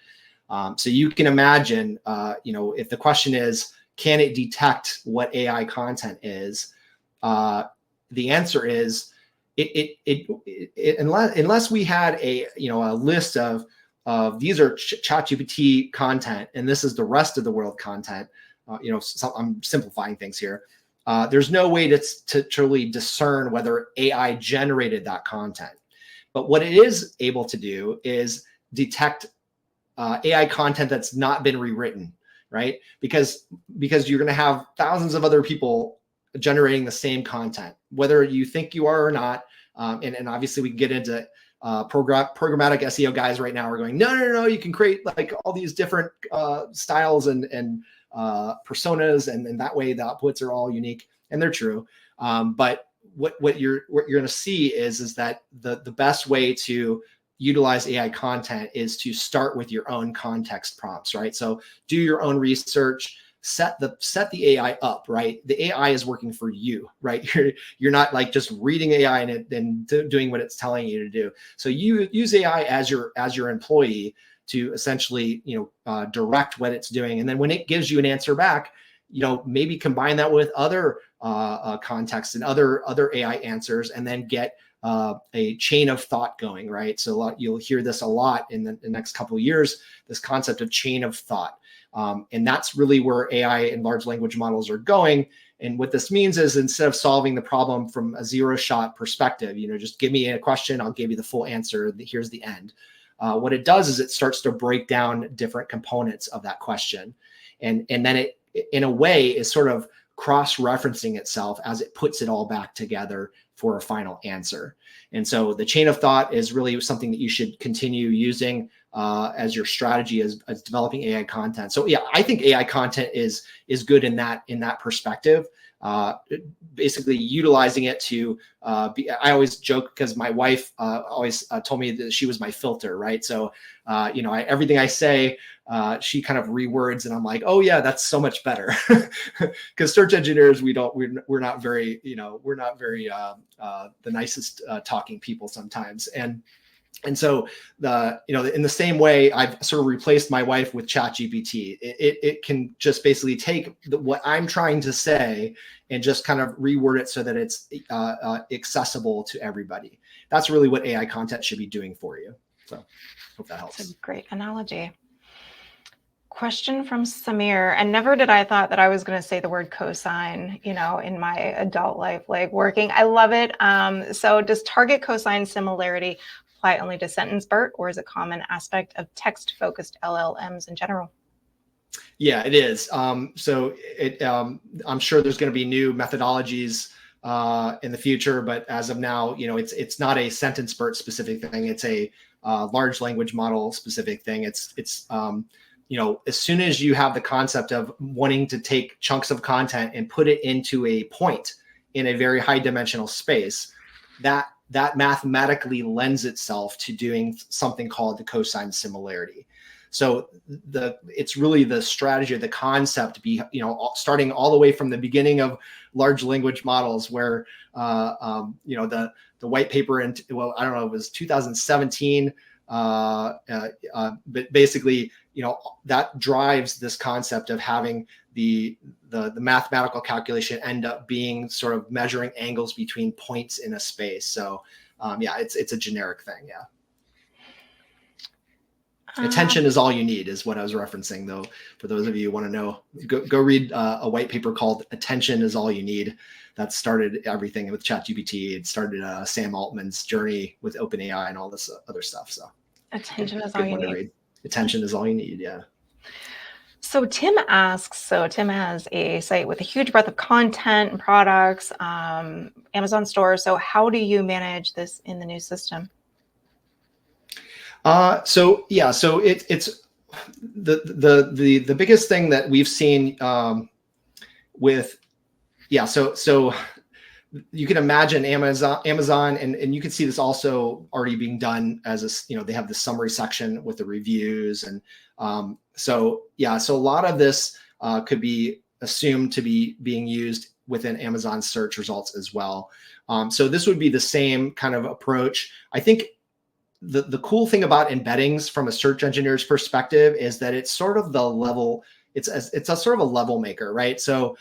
So you can imagine, if the question is, can it detect what AI content is? The answer is, unless we had a list of these are ChatGPT content and this is the rest of the world content. So I'm simplifying things here. There's no way to truly discern whether AI generated that content. But what it is able to do is detect AI content that's not been rewritten, right? Because you're going to have thousands of other people generating the same content, whether you think you are or not. And obviously we can get into programmatic SEO guys right now are going, no, you can create like all these different styles and personas, and that way the outputs are all unique, and they're true. But what you're going to see is that the best way to utilize AI content is to start with your own context prompts, right? So do your own research, set the AI up, right? The AI is working for you, right? You're not like just reading AI and doing what it's telling you to do. So you use AI as your employee to essentially, direct what it's doing. And then when it gives you an answer back, maybe combine that with other context and other AI answers, and then get a chain of thought going, right? So you'll hear this a lot in the next couple of years, this concept of chain of thought. And that's really where AI and large language models are going. And what this means is, instead of solving the problem from a zero-shot perspective, just give me a question, I'll give you the full answer, here's the end. What it does is it starts to break down different components of that question. And then it, in a way, is sort of cross-referencing itself as it puts it all back together for a final answer. And so the chain of thought is really something that you should continue using as your strategy as developing AI content. So yeah, I think AI content is good in that perspective. Basically utilizing it to I always joke, because my wife always told me that she was my filter, right? So everything I say, she kind of rewords, and I'm like, oh yeah, that's so much better. Because search engineers, we're not very the nicest talking people sometimes. And And so in the same way, I've sort of replaced my wife with ChatGPT. It can just basically take what I'm trying to say and just kind of reword it so that it's accessible to everybody. That's really what AI content should be doing for you. So hope that helps. That's a great analogy. Question from Samir, and never did I thought that I was going to say the word cosine, in my adult life, like working. I love it. So does target cosine similarity apply only to Sentence-BERT, or is it a common aspect of text-focused LLMs in general? Yeah, it is. I'm sure there's going to be new methodologies in the future, but as of now, it's not a Sentence-BERT specific thing. It's a large language model specific thing. It's as soon as you have the concept of wanting to take chunks of content and put it into a point in a very high dimensional space, that mathematically lends itself to doing something called the cosine similarity. So it's really the strategy, the concept, starting all the way from the beginning of large language models, where the white paper I don't know, it was 2017. But basically, that drives this concept of having the mathematical calculation end up being sort of measuring angles between points in a space. So it's a generic thing. Yeah. Attention is all you need is what I was referencing, though. For those of you who want to know, go read a white paper called "Attention is All You Need." That started everything with ChatGPT. It started Sam Altman's journey with OpenAI and all this other stuff. So attention is all you need. Attention is all you need. Yeah. So Tim has a site with a huge breadth of content and products, Amazon store. So how do you manage this in the new system? It's the biggest thing that we've seen so you can imagine Amazon, and you can see this also already being done as they have the summary section with the reviews. And so a lot of this could be assumed to be being used within Amazon search results as well. So this would be the same kind of approach. I think the cool thing about embeddings from a search engineer's perspective is that it's sort of the level, it's a sort of a level maker, right? So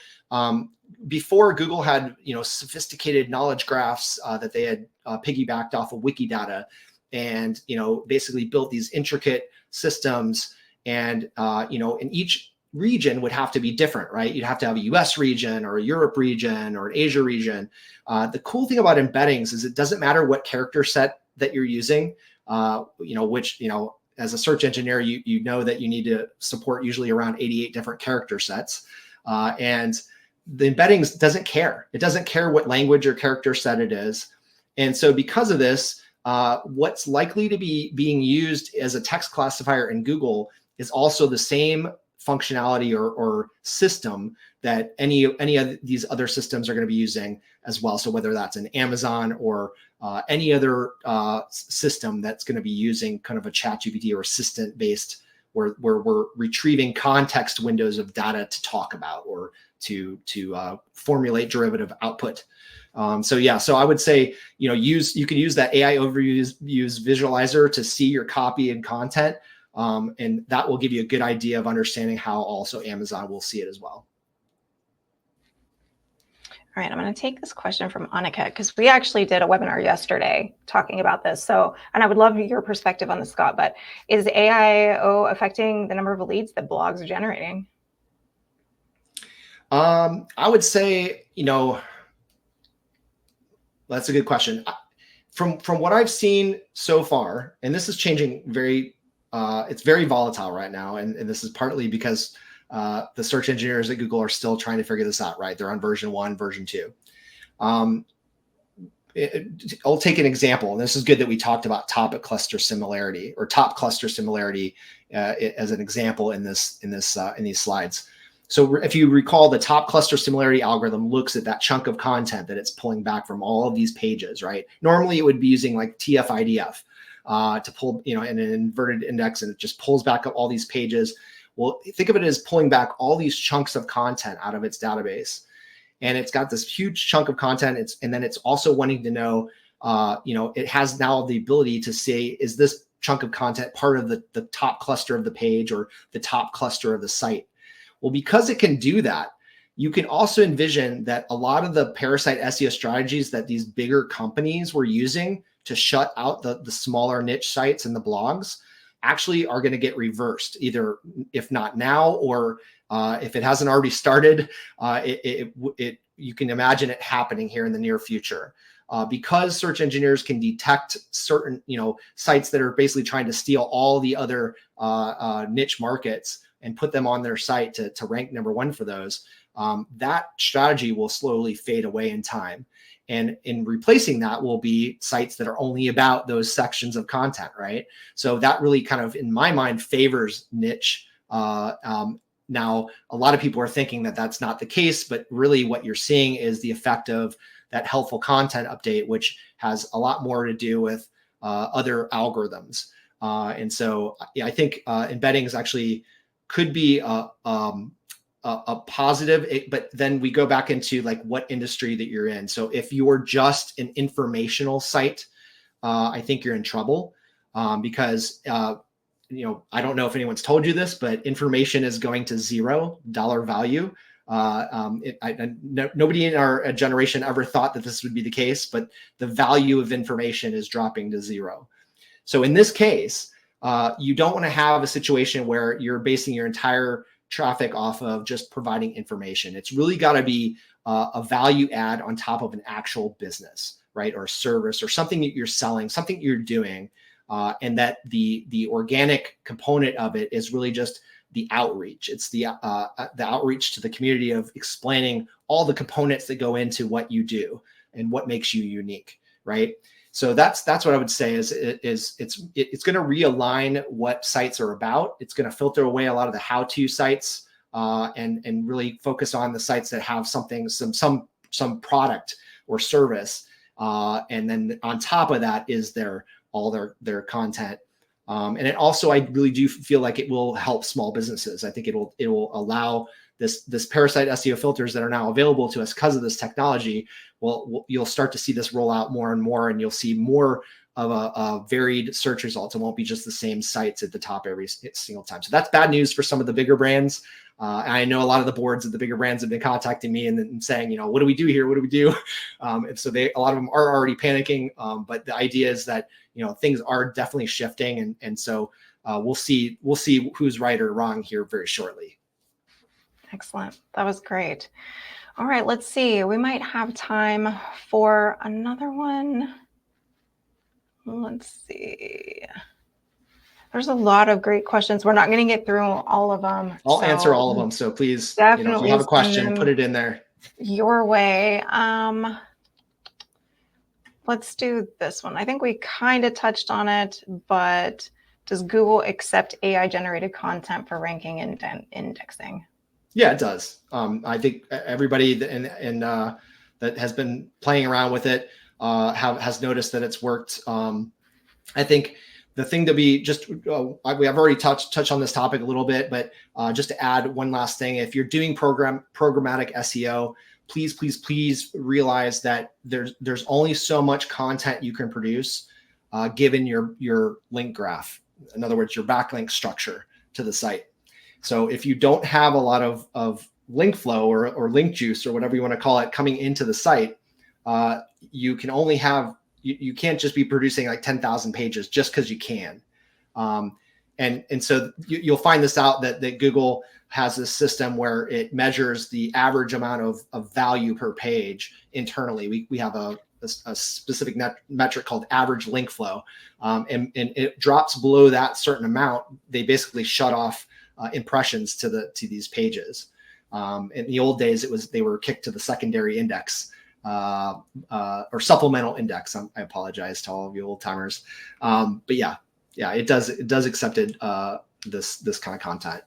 before Google had, sophisticated knowledge graphs that they had piggybacked off of Wikidata, and, basically built these intricate systems, and, in each region would have to be different, right? You'd have to have a US region or a Europe region or an Asia region. The cool thing about embeddings is it doesn't matter what character set that you're using, which, as a search engineer, you know that you need to support usually around 88 different character sets. And the embeddings doesn't care. It doesn't care what language or character set it is. And so because of this, what's likely to be being used as a text classifier in Google is also the same functionality or system that any of these other systems are going to be using as well. So whether that's an Amazon or any other system that's going to be using kind of a ChatGPT or assistant based, where we're retrieving context windows of data to talk about or to formulate derivative output. So I would say, you can use that AI overviews visualizer to see your copy and content. And that will give you a good idea of understanding how also Amazon will see it as well. All right, I'm going to take this question from Annika, because we actually did a webinar yesterday talking about this. So, and I would love your perspective on this, Scott, but is AIO affecting the number of leads that blogs are generating? I would say, that's a good question. From what I've seen so far, and this is changing it's very volatile right now. And this is partly because the search engineers at Google are still trying to figure this out, right? They're on version 1, version 2. I'll take an example. And this is good that we talked about topic cluster similarity or top cluster similarity as an example in these slides. So if you recall, the top cluster similarity algorithm looks at that chunk of content that it's pulling back from all of these pages, right? Normally it would be using like TF-IDF to pull, in an inverted index, and it just pulls back up all these pages. Well, think of it as pulling back all these chunks of content out of its database. And it's got this huge chunk of content. And then it's also wanting to know it has now the ability to say, is this chunk of content part of the top cluster of the page or the top cluster of the site? Well, because it can do that, you can also envision that a lot of the parasite SEO strategies that these bigger companies were using to shut out the smaller niche sites and the blogs actually are going to get reversed, either if not now, or if it hasn't already started, you can imagine it happening here in the near future. Because search engineers can detect certain, sites that are basically trying to steal all the other niche markets and put them on their site to rank number one for those, that strategy will slowly fade away in time. And in replacing that will be sites that are only about those sections of content, right? So that really kind of, in my mind, favors niche. Now, a lot of people are thinking that that's not the case, but really what you're seeing is the effect of that helpful content update, which has a lot more to do with other algorithms. And so I think embeddings actually could be a positive, but then we go back into like what industry that you're in. So if you're just an informational site, I think you're in trouble because I don't know if anyone's told you this, but information is going to $0 value. Nobody in our generation ever thought that this would be the case, but the value of information is dropping to 0. So in this case, you don't want to have a situation where you're basing your entire traffic off of just providing information. It's really got to be a value add on top of an actual business, right? Or service or something that you're selling, something you're doing. And that the organic component of it is really just the outreach. It's the outreach to the community of explaining all the components that go into what you do and what makes you unique, right? So that's what I would say is it's going to realign what sites are about. It's going to filter away a lot of the how-to sites and really focus on the sites that have something, some product or service, and then on top of that is all their content. And it also, I really do feel like it will help small businesses. I think it will allow this parasite SEO filters that are now available to us because of this technology. Well, you'll start to see this roll out more and more, and you'll see more of a varied search results. It won't be just the same sites at the top every single time. So that's bad news for some of the bigger brands. I know a lot of the boards of the bigger brands have been contacting me and saying, what do we do here? What do we do? And so a lot of them are already panicking. But the idea is that, things are definitely shifting. And so we'll see who's right or wrong here very shortly. Excellent. That was great. All right, let's see. We might have time for another one. Let's see. There's a lot of great questions. We're not going to get through all of them. I'll answer all of them. So please, definitely if you have a question, put it in there. Your way. Let's do this one. I think we kind of touched on it, but does Google accept AI-generated content for ranking and indexing? Yeah, it does. I think everybody that has been playing around with it has noticed that it's worked. I think the thing to be we have already touched on this topic a little bit, but just to add one last thing, if you're doing programmatic SEO, please realize that there's only so much content you can produce given your link graph. In other words, your backlink structure to the site. So if you don't have a lot of link flow or link juice or whatever you want to call it coming into the site, you can only have, you can't just be producing like 10,000 pages just because you can. And so you'll find this out that Google has this system where it measures the average amount of value per page internally. We have a specific metric called average link flow. And it drops below that certain amount. They basically shut off impressions to these pages. In the old days, they were kicked to the secondary index or supplemental index. I apologize to all of you old timers. But yeah, it does accept this kind of content.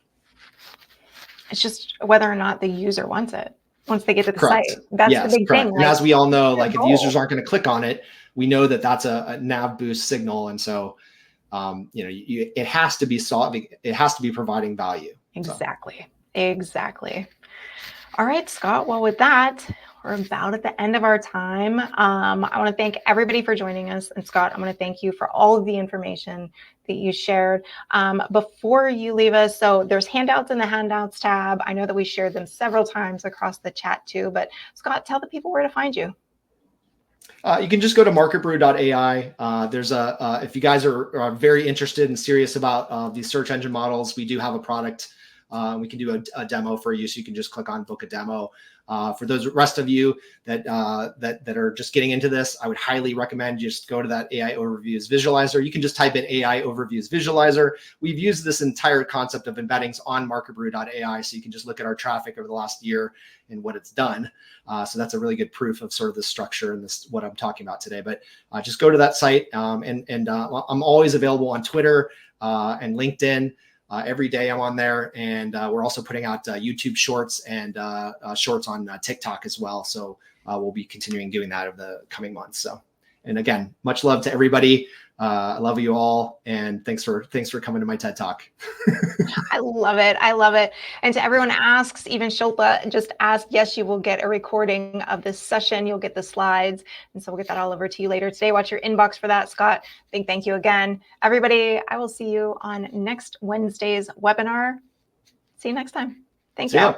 It's just whether or not the user wants it once they get to the Correct. site. That's the big thing. And as we all know, like if users aren't going to click on it, we know that that's a nav boost signal. And so, it has to be solving. It has to be providing value. Exactly. All right, Scott. Well, with that, we're about at the end of our time. I want to thank everybody for joining us. And Scott, I'm going to thank you for all of the information that you shared. Before you leave us, so there's handouts in the handouts tab. I know that we shared them several times across the chat too, but Scott, tell the people where to find you. You can just go to marketbrew.ai. There's if you guys are very interested and serious about these search engine models, we do have a product. We can do a demo for you, so you can just click on book a demo. For those rest of you that are just getting into this, I would highly recommend just go to that AI Overviews Visualizer. You can just type in AI Overviews Visualizer. We've used this entire concept of embeddings on marketbrew.ai, so you can just look at our traffic over the last year and what it's done. So that's a really good proof of sort of the structure and this what I'm talking about today. But just go to that site, and I'm always available on Twitter and LinkedIn. Every day I'm on there, and we're also putting out YouTube shorts and shorts on TikTok as well. So we'll be continuing doing that over the coming months. So, and again, much love to everybody. I love you all, and thanks for coming to my TED Talk. I love it. I love it. And to everyone asks, even Shilpa, just ask. Yes, you will get a recording of this session. You'll get the slides, and so we'll get that all over to you later today. Watch your inbox for that, Scott. Big thank you again, everybody. I will see you on next Wednesday's webinar. See you next time. Thank you.